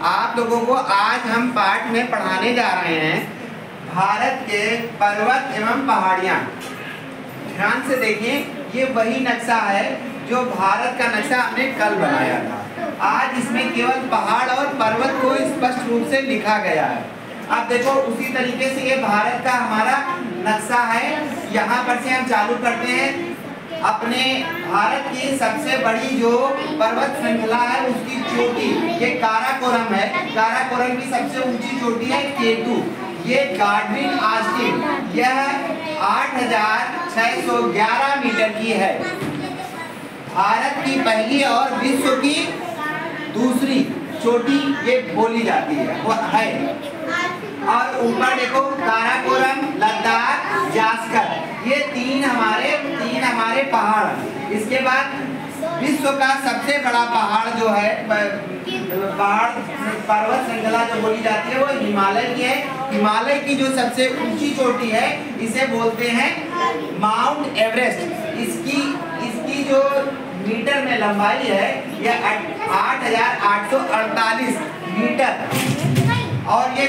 आप लोगों को आज हम पाठ में पढ़ाने जा रहे हैं भारत के पर्वत एवं पहाड़ियाँ। ध्यान से देखिए, ये वही नक्शा है जो भारत का नक्शा हमने कल बनाया था। आज इसमें केवल पहाड़ और पर्वत को स्पष्ट रूप से लिखा गया है। अब देखो, उसी तरीके से ये भारत का हमारा नक्शा है। यहाँ पर से हम चालू करते हैं। अपने भारत की सबसे बड़ी जो पर्वत श्रृंखला है उसकी चोटी ये काराकोरम है। काराकोरम की सबसे ऊंची चोटी है K2। ये गाडविन ऑस्टिन, यह 8611 मीटर की है। भारत की पहली और विश्व की दूसरी चोटी ये बोली जाती है, वो है। और ऊपर देखो, काराकोरम, लद्दाख, जास्कर, ये तीन हमारे पहाड़। इसके बाद विश्व का सबसे बड़ा पहाड़ जो है, पहाड़ पर्वत श्रृंखला जो बोली जाती है, वो हिमालय की है। हिमालय की जो सबसे ऊंची चोटी है इसे बोलते हैं माउंट एवरेस्ट। इसकी जो मीटर में लंबाई है यह 8848 मीटर और ये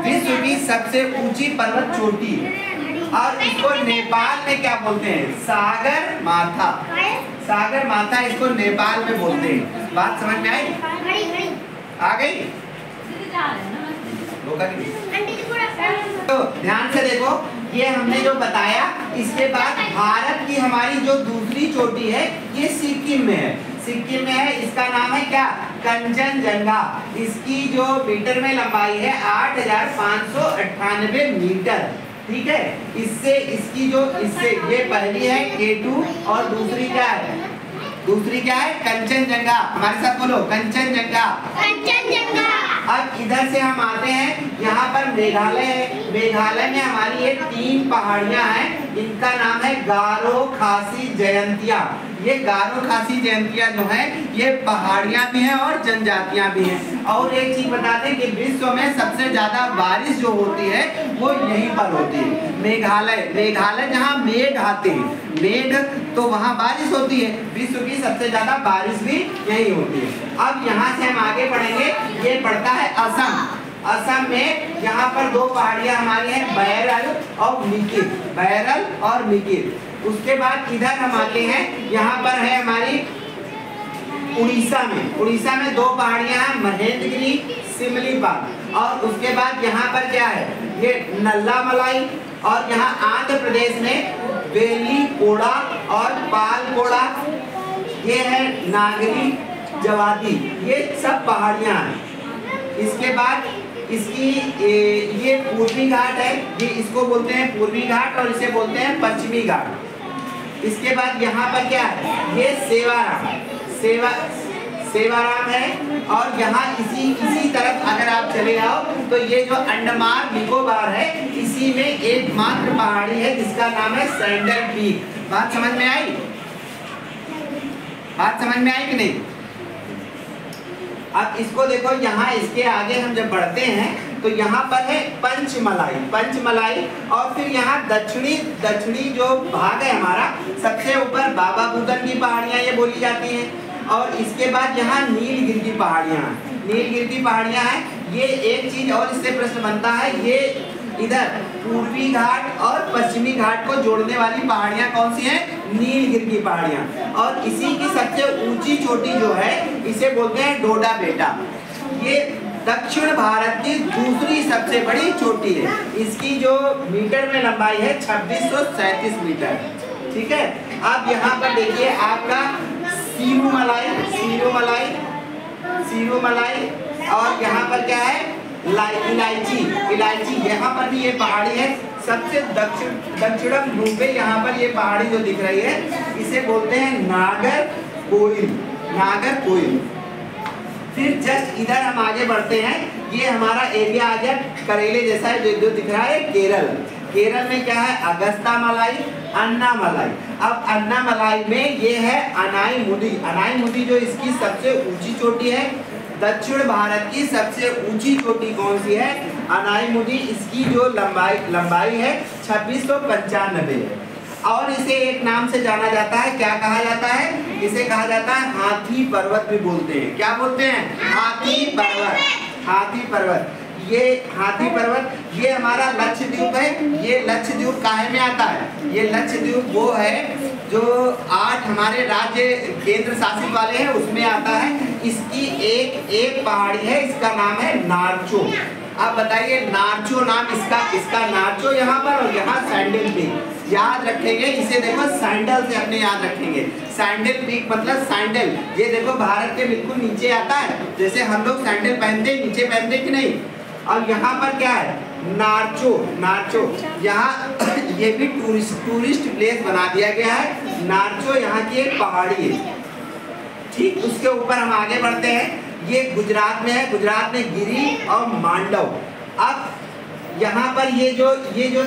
विश्व की सबसे ऊंची पर्वत चोटी है। और इसको नेपाल में क्या बोलते हैं? सागर माथा इसको नेपाल में बोलते हैं। बात समझ में आई? आ गई? तो ध्यान से देखो, ये हमने जो बताया। इसके बाद भारत की हमारी जो दूसरी चोटी है ये सिक्किम में है। सिक्किम में है, इसका नाम है क्या? कंचनजंगा। इसकी जो मीटर में लंबाई है 8598 मीटर। ठीक है। इससे ये पहली है K2 और दूसरी क्या है? कंचनजंगा। हमारे साथ बोलो, कंचनजंगा। अब इधर से हम आते हैं, यहाँ पर मेघालय है। मेघालय में हमारी ये 3 पहाड़ियाँ हैं। इनका नाम है गारो, खासी, जयंतिया। ये गारो, खासी, जयंतिया जो है ये पहाड़ियाँ भी हैं और जनजातियाँ भी हैं। और एक चीज बता दें कि विश्व में सबसे ज्यादा बारिश जो होती है वो यहीं पर होती है। मेघालय जहाँ मेघ आते हैं, तो वहाँ बारिश होती है। विश्व की सबसे ज्यादा बारिश भी यही होती है। अब यहाँ से हम आगे बढ़ेंगे। ये पड़ता है असम में। यहाँ पर 2 पहाड़ियाँ हमारी हैं, बैरल और मिकिर। उसके बाद इधर हम आते हैं, यहाँ पर है हमारी उड़ीसा में 2 पहाड़ियाँ हैं, महेंद्रगिरी, सिमलीपाल। और उसके बाद यहाँ पर क्या है? ये नल्लामलाई। और यहाँ आंध्र प्रदेश में वेलीकोड़ा और पालकोड़ा, ये है नागरी, जवादी। ये सब पहाड़ियाँ हैं। इसके बाद ये पूर्वी घाट है, ये इसको बोलते हैं पूर्वी घाट और इसे बोलते हैं पश्चिमी घाट। इसके बाद यहाँ पर क्या है? ये सेवाराम है। और यहाँ इसी तरफ अगर आप चले आओ तो ये जो अंडमान निकोबार है, इसी में एकमात्र पहाड़ी है जिसका नाम है सैंडल पीक। बात समझ में आई कि नहीं? अब इसको देखो, यहाँ इसके आगे हम जब बढ़ते हैं तो यहाँ पर है पंचमलाई। और फिर यहाँ दक्षिणी जो भाग है हमारा, सबसे ऊपर बाबा बुदन की पहाड़ियाँ ये बोली जाती हैं। और इसके बाद यहाँ नीलगिरी की पहाड़ियाँ हैं। ये एक चीज और इससे प्रश्न बनता है, ये इधर पूर्वी घाट और पश्चिमी घाट को जोड़ने वाली पहाड़ियाँ कौन सी हैं? नीलगिरी की पहाड़ियाँ। और इसी की सबसे ऊंची चोटी जो है इसे बोलते हैं डोडा बेटा। ये दक्षिण भारत की दूसरी सबसे बड़ी चोटी है। इसकी जो मीटर में लंबाई है 2637 मीटर। ठीक है। अब यहाँ पर देखिए आपका सीरूमलाई। और यहाँ पर क्या है? इलायची। यहाँ पर भी ये पहाड़ी है। सबसे दक्षिणम रूप है यहाँ पर ये पहाड़ी जो दिख रही है, इसे बोलते हैं नागरकोइल। फिर जस्ट इधर हम आगे बढ़ते हैं। ये हमारा एरिया आ गया करेले जैसा है जो दिख रहा है, केरल में क्या है? अगस्तामलाई, अन्नामलाई। अब अन्नामलाई में ये है अनाईमुदी जो इसकी सबसे ऊंची चोटी है। दक्षिण भारत की सबसे ऊंची चोटी कौन सी है? अनाईमुदी। इसकी जो लंबाई है 2695 है। और इसे एक नाम से जाना जाता है, क्या कहा जाता है? इसे कहा जाता है हाथी पर्वत भी बोलते हैं। क्या बोलते हैं? हाथी पर्वत। हाथी पर्वत, ये हाथी पर्वत ये हमारा लक्षद्वीप है। ये लक्षद्वीप काहे में आता है? ये लक्षद्वीप वो है जो 8 हमारे राज्य केंद्र शासित वाले हैं उसमें आता है। इसकी एक पहाड़ी है, इसका नाम है नार्चो। आप बताइए, नार्चो नाम इसका नार्चो यहाँ पर, और यहाँ सैंडल पीक। याद रखेंगे इसे, देखो सैंडल से अपने याद रखेंगे। सैंडल पीक मतलब सैंडल, ये देखो भारत के बिल्कुल नीचे आता है। जैसे हम लोग सैंडल पहनते हैं, नीचे पहनते कि नहीं। और यहाँ पर क्या है? नार्चो। नार्चो यहाँ ये भी टूरिस्ट प्लेस बना दिया गया है। नार्चो यहाँ की एक पहाड़ी है। ठीक उसके ऊपर हम आगे बढ़ते हैं। ये गुजरात में है, गुजरात में गिरी और मांडव। अब यहाँ पर ये जो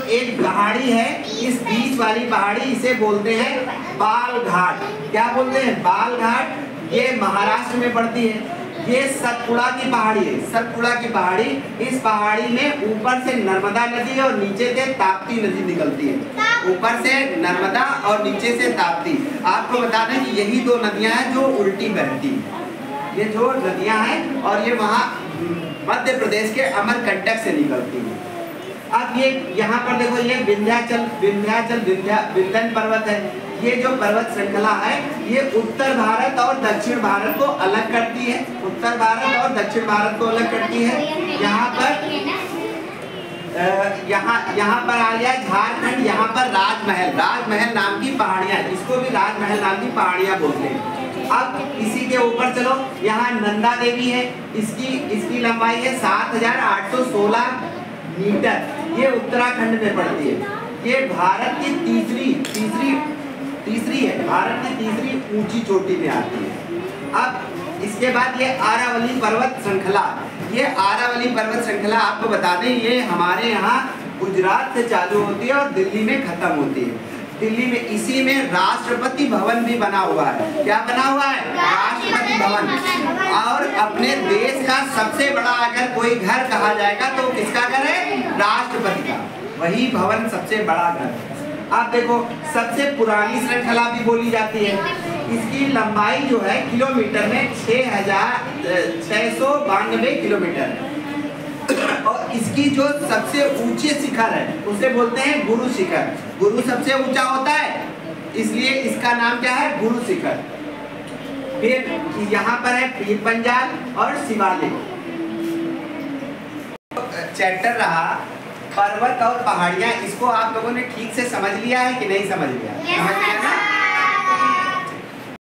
एक पहाड़ी है, इस बीच वाली पहाड़ी इसे बोलते हैं बाल घाट। क्या बोलते हैं? बाल घाट। ये महाराष्ट्र में पड़ती है। ये सतपुड़ा की पहाड़ी है, सतपुड़ा की पहाड़ी। इस पहाड़ी में ऊपर से नर्मदा नदी और नीचे से ताप्ती नदी निकलती है। ऊपर से नर्मदा और नीचे से ताप्ती। आपको बता दें कि यही 2 नदियां हैं जो उल्टी बहती हैं। ये जो नदियां हैं और ये वहाँ मध्य प्रदेश के अमरकंटक से निकलती हैं। अब ये यहाँ पर देखो, ये विंध्याचल पर्वत है। ये जो पर्वत श्रृंखला है ये उत्तर भारत और दक्षिण भारत को अलग करती है। उत्तर भारत और दक्षिण भारत को अलग करती है। यहाँ पर आ गया झारखंड। यहाँ पर राजमहल नाम की पहाड़ियाँ, इसको भी राजमहल नाम की पहाड़ियाँ बोलते हैं। अब इसी के ऊपर चलो, यहाँ नंदा देवी है। इसकी लंबाई है 7816 मीटर। ये उत्तराखंड में पड़ती है। ये भारत की तीसरी है, भारत की तीसरी ऊंची चोटी में आती है। अब इसके बाद ये आरावली पर्वत श्रृंखला। ये आरावली पर्वत श्रृंखला आपको बता दें, ये हमारे यहाँ गुजरात से चालू होती है और दिल्ली में खत्म होती है। दिल्ली में इसी में राष्ट्रपति भवन भी बना हुआ है। क्या बना हुआ है? राष्ट्रपति भवन। और अपने देश का सबसे बड़ा अगर कोई घर कहा जाएगा तो किसका घर है? राष्ट्रपति का। वही भवन सबसे बड़ा घर। आप देखो, सबसे पुरानी श्रृंखला भी बोली जाती है। इसकी लंबाई जो है किलोमीटर में 6692 किलोमीटर। और इसकी जो सबसे ऊंचे शिखर है उसे बोलते हैं गुरु शिखर। गुरु सबसे ऊंचा होता है, इसलिए इसका नाम क्या है? गुरु शिखर। फिर यहाँ पर है पीर पंजाल और शिवालिक। चैप्टर रहा पर्वत और पहाड़ियाँ। इसको आप लोगों ने ठीक से समझ लिया है कि नहीं समझ लिया? समझ लिया ना?